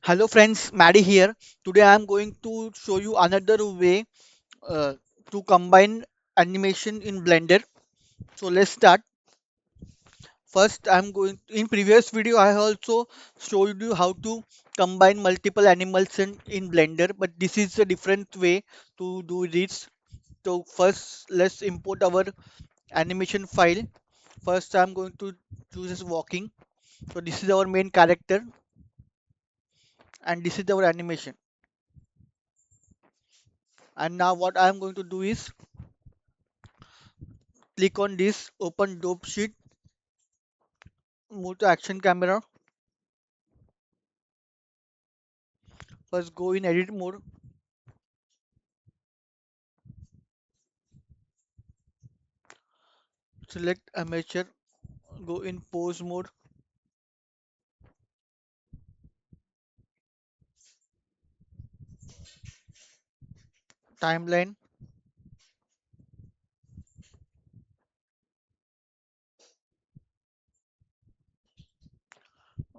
Hello friends, Maddie here. Today I am going to show you another way uh, to combine animation in Blender. So let's start. First, I'm going in previous video I also showed you how to combine multiple animals in Blender, but this is a different way to do this. So first, let's import our animation file. First, I'm going to choose as walking. So this is our main character, and this is our animation. And now what I'm going to do is click on this, open dope sheet, move to action camera. First go in edit mode, select amateur, go in pose mode, timeline,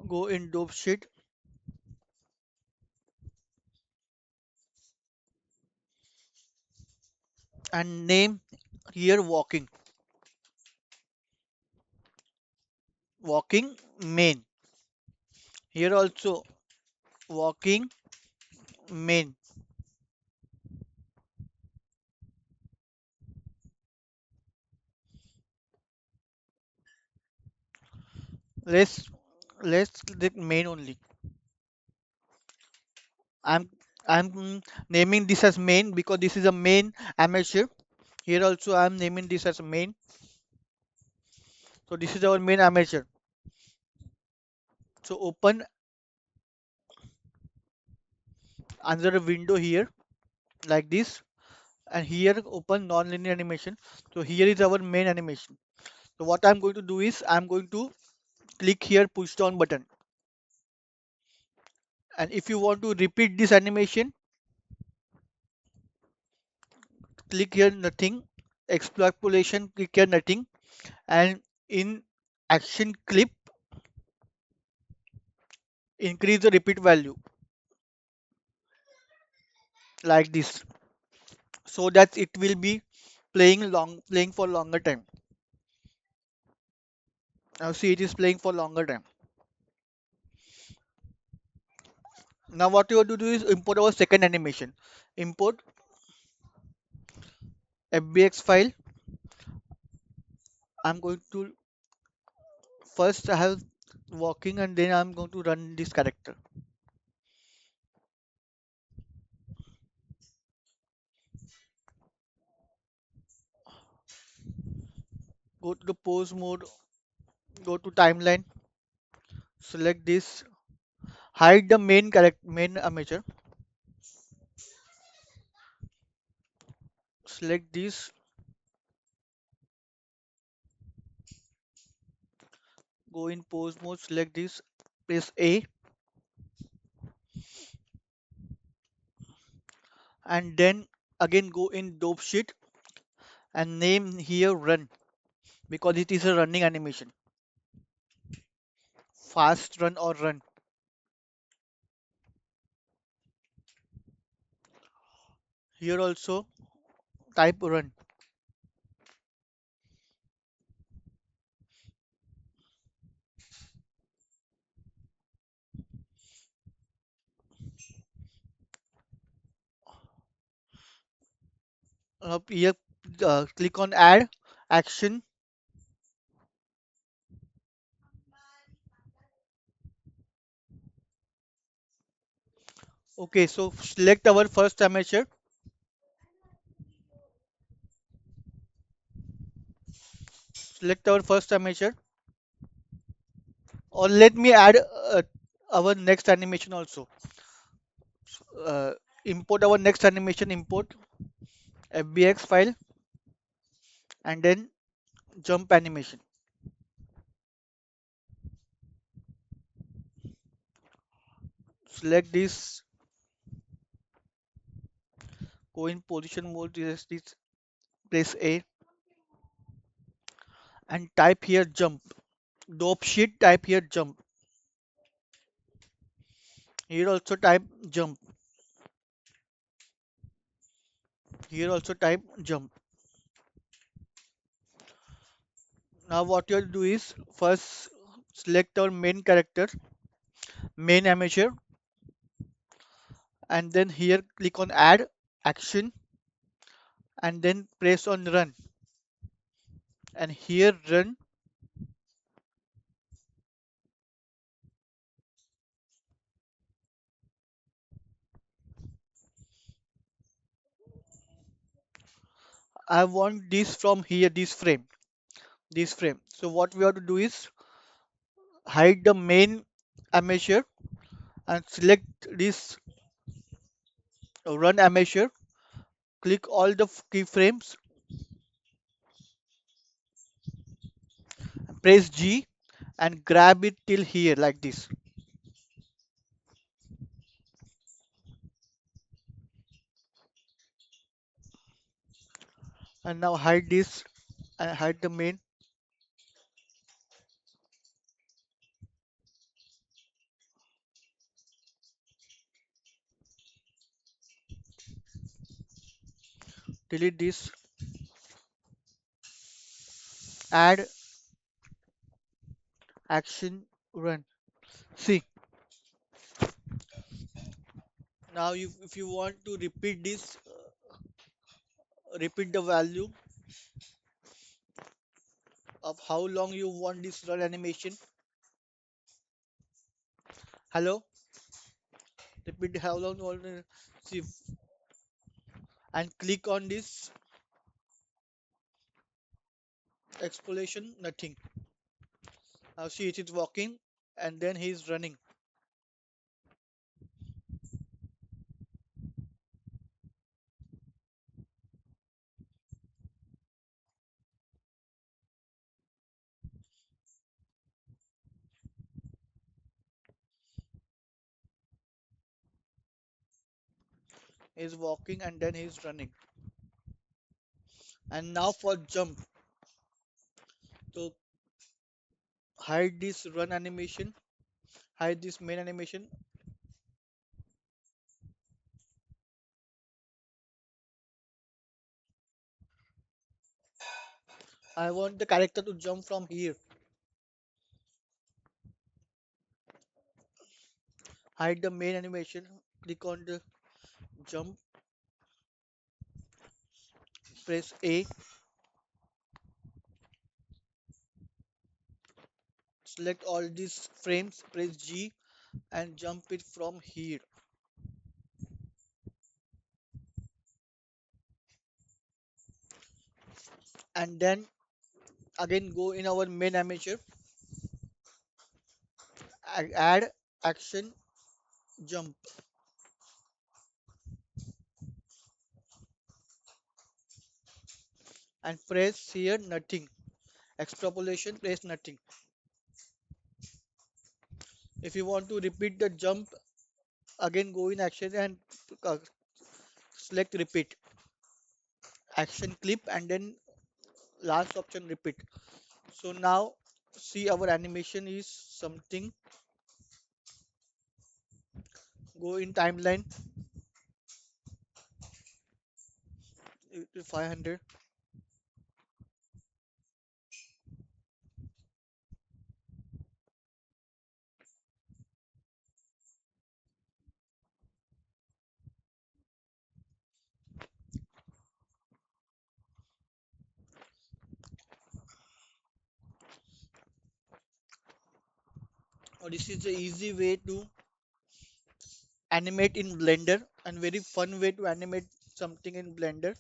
go in dope sheet and name here walking main. Here also walking main. Let's let's click main only. I'm I'm naming this as main because this is a main amateur. Here also I'm naming this as main. So this is our main amateur. So open another window here like this, and here open non-linear animation. So here is our main animation. So what I'm going to do is I'm going to click here push down button, and if you want to repeat this animation, click here nothing, extrapolation, click here nothing, and in action clip increase the repeat value like this, so that it will be playing for longer time. Now see, it is playing for longer time. Now what you have to do is import our second animation. Import fbx file. I'm going to first I have walking, and then I'm going to run this character. Go to the pose mode, go to timeline, select this, hide the main amateur, select this, go in pose mode, select this, press A, and then again go in dope sheet and name here run because it is a running animation. Fast run or run. Here also type run. Here click on add action. Okay, so select our first amateur. Select our first amateur, or let me add our next animation also. Uh, Import our next animation. Import fbx file and then jump animation. Select this, go in position mode, this, press A and type here jump. Dope sheet, type here jump. Here also type jump. Here also type jump. Now what you have to do is first select our main character, main amateur, and then here click on add action and then press on run. And here run. I want this from here, this frame. So what we have to do is hide the main amateur and select this run amateur. Click all the keyframes, press G and grab it till here like this. And now hide this and hide the main. Delete this. Add action run. See, now if you want to repeat this, repeat the value of how long you want this run animation. Hello, repeat how long you want to see and click on this exploration. Nothing. Now see it is walking and then he is running. He is walking and then he is running. And now for jump. So hide this run animation, hide this main animation. I want the character to jump from here. Hide the main animation, click on the jump, press A, select all these frames, press G and jump it from here. And then again go in our main amateur, add action jump and press here nothing. Extrapolation, press nothing. If you want to repeat the jump, again go in action and uh, select repeat. Action clip and then last option repeat. So now see our animation is something. Go in timeline 500. Oh, this is the easy way to animate in Blender and very fun way to animate something in Blender.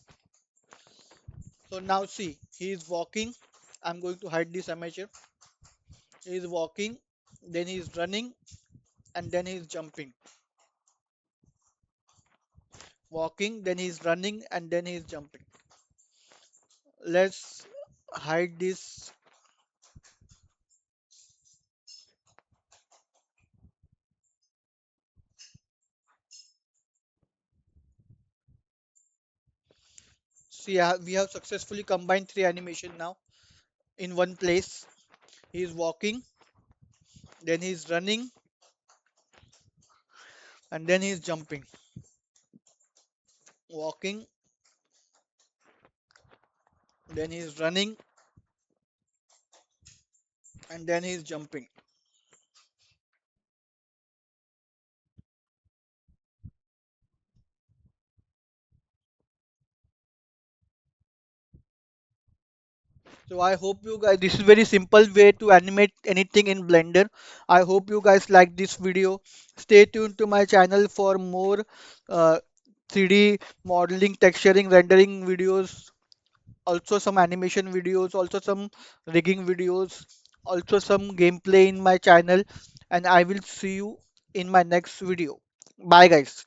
So now see, he is walking. I'm going to hide this amateur. He is walking, then he is running, and then he is jumping. Walking, then he is running, and then he is jumping. Let's hide this. See, we have successfully combined three animation now in one place. He is walking, then he is running, and then he's jumping, walking, then he's running, and then he's jumping. So I hope you guys, this is very simple way to animate anything in Blender. I hope you guys like this video. Stay tuned to my channel for more uh, 3D modeling, texturing, rendering videos, also some animation videos, also some rigging videos, also some gameplay in my channel, and I will see you in my next video. Bye guys.